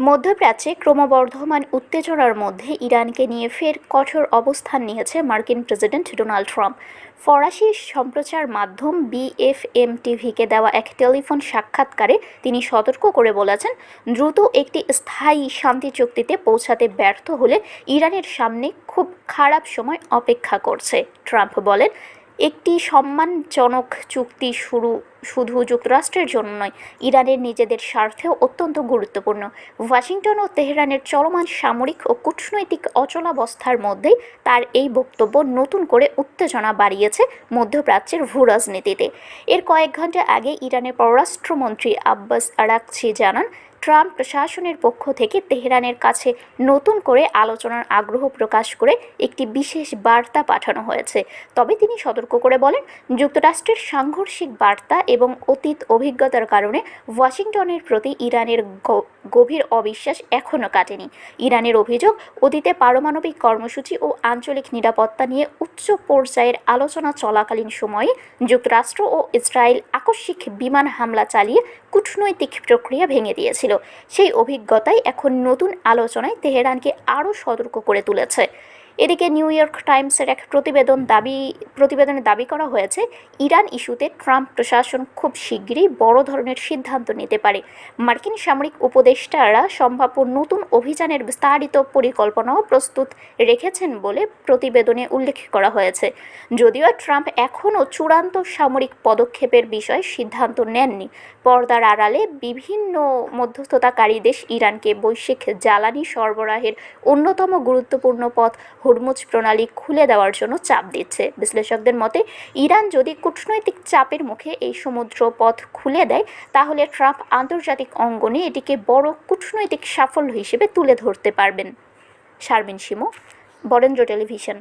মধ্যপ্রাচ্যে ক্রমবর্ধমান উত্তেজনার মধ্যে ইরানকে নিয়ে ফের কঠোর অবস্থান নিয়েছে মার্কিন প্রেসিডেন্ট ডোনাল্ড ট্রাম্প। ফরাসি সম্প্রচার মাধ্যম বিএফএম টিভিকে দেওয়া এক টেলিফোন সাক্ষাৎকারে তিনি সতর্ক করে বলেছেন, দ্রুত একটি স্থায়ী শান্তি চুক্তিতে পৌঁছাতে ব্যর্থ হলে ইরানের সামনে খুব খারাপ সময় অপেক্ষা করছে। ট্রাম্প বলেন, একটি সম্মানজনক চুক্তি শুধু যুক্তরাষ্ট্রের জন্য নয়, ইরানের নিজেদের স্বার্থেও অত্যন্ত গুরুত্বপূর্ণ। ওয়াশিংটন ও তেহরানের চলমান সামরিক ও কূটনৈতিক অচলাবস্থার মধ্যেই তার এই বক্তব্য নতুন করে উত্তেজনা বাড়িয়েছে মধ্যপ্রাচ্যের ভূরাজনীতিতে। এর কয়েক ঘণ্টা আগে ইরানের পররাষ্ট্রমন্ত্রী আব্বাস আরাকচি জানান, ট্রাম্প প্রশাসনের পক্ষ থেকে তেহরানের কাছে নতুন করে আলোচনার আগ্রহ প্রকাশ করে একটি বিশেষ বার্তা পাঠানো হয়েছে। তবে তিনি সতর্ক করে বলেন, যুক্তরাষ্ট্রের সাংঘর্ষিক বার্তা এবং অতীত অভিজ্ঞতার কারণে ওয়াশিংটনের প্রতি ইরানের গভীর অবিশ্বাস এখনও কাটেনি। ইরানের অভিযোগ, অতীতে পারমাণবিক কর্মসূচি ও আঞ্চলিক নিরাপত্তা নিয়ে উচ্চ পর্যায়ের আলোচনা চলাকালীন সময়ে যুক্তরাষ্ট্র ও ইসরায়েল আকস্মিক বিমান হামলা চালিয়ে কূটনৈতিক প্রক্রিয়া ভেঙে দিয়েছিল। সেই অভিজ্ঞতাই এখন নতুন আলোচনায় তেহরানকে আরও সতর্ক করে তুলেছে। এদিকে নিউ ইয়র্ক টাইমসের এক প্রতিবেদনে দাবি করা হয়েছে, ইরান ইস্যুতে ট্রাম্প প্রশাসন খুব শিগগিরই বড় ধরনের সিদ্ধান্ত নিতে পারে। মার্কিন সামরিক উপদেষ্টারা সম্ভাব্য নতুন অভিযানের বিস্তারিত পরিকল্পনাও প্রস্তুত রেখেছেন বলে প্রতিবেদনে উল্লেখ করা হয়েছে। যদিও ট্রাম্প এখনও চূড়ান্ত সামরিক পদক্ষেপের বিষয়ে সিদ্ধান্ত নেননি। পর্দার আড়ালে বিভিন্ন মধ্যস্থতাকারী দেশ ইরানকে বৈশ্বিক জ্বালানি সরবরাহের অন্যতম গুরুত্বপূর্ণ পথ হরমুজ প্রণালী খুলে দেওয়ার জন্য চাপ দিচ্ছে। বিশ্লেষকদের মতে, ইরান যদি কূটনৈতিক চাপের মুখে এই সমুদ্র পথ খুলে দেয়, তাহলে ট্রাম্প আন্তর্জাতিক অঙ্গনে এটিকে বড় কূটনৈতিক সাফল্য হিসেবে তুলে ধরতে পারবেন। শারমিন শিমু, বরেন্দ্র টেলিভিশন।